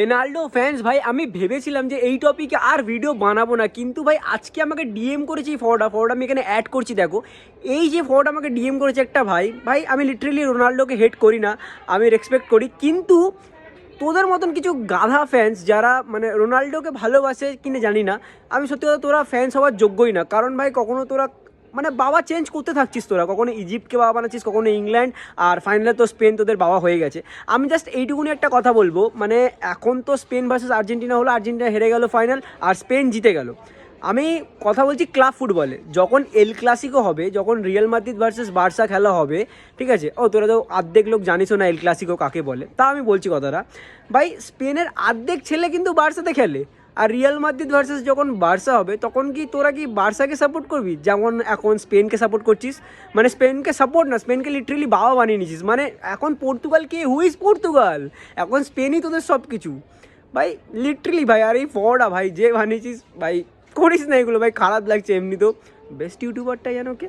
Ronaldo fans ভাই, আমি ভেবেছিলাম যে এই টপিকে আর ভিডিও বানাবো না, কিন্তু ভাই আজকে আমাকে ডিএম করেছে এই ফটোটা আমি এখানে অ্যাড করছি। দেখো এই যে ফটোটা আমাকে ডিএম করেছে একটা ভাই, আমি লিটারেলি রোনাল্ডোকে হেট করি না, আমি রেসপেক্ট করি, কিন্তু তোদের মতন কিছু গাধা ফ্যান্স যারা মানে রোনাল্ডোকে ভালোবাসে কিনা জানি না, আমি সত্যি কথা তোরা ফ্যান্স হওয়ার যোগ্যই না। কারণ ভাই কখনো তোরা মানে বাবা চেঞ্জ করতে থাকছিস, তোরা কখনো ইজিপ্টকে বাবা বানাচ্ছিস, কখনো ইংল্যান্ড, আর ফাইনালে তো স্পেন তোদের বাবা হয়ে গেছে। আমি জাস্ট এইটুকুনি একটা কথা বলবো, মানে এখন তো স্পেন ভার্সেস আর্জেন্টিনা হলো, আর্জেন্টিনা হেরে গেল ফাইনাল আর স্পেন জিতে গেল। আমি কথা বলছি ক্লাব ফুটবলে, যখন এল ক্লাসিকো হবে, যখন রিয়াল মাদ্রিদ ভার্সেস বার্সা খেলা হবে, ঠিক আছে, তোরা তো অর্ধেক লোক জানিসও না এল ক্লাসিকো কাকে বলে, তা আমি বলছি কথাটা। ভাই স্পেনের অর্ধেক ছেলে কিন্তু বার্সাতে খেলে, আর রিয়াল মাদ্রিদ ভার্সেস যখন বার্সা হবে তখন কি তোরা কি বার্সাকে সাপোর্ট করবি যেমন এখন স্পেনকে সাপোর্ট করছিস? মানে স্পেনকে সাপোর্ট না, স্পেনকে লিটারেলি বাবা বানিয়ে নিয়েছিস। মানে এখন পর্তুগাল কে, হুইজ পর্তুগাল? এখন স্পেনই তোদের সব কিছু ভাই, লিটারেলি ভাই। আর এই ফোর্ডা ভাই যে বানিয়েছিস ভাই, করিস না এগুলো ভাই, খারাপ লাগছে। এমনি তো বেস্ট ইউটিউবারটা জানো কে?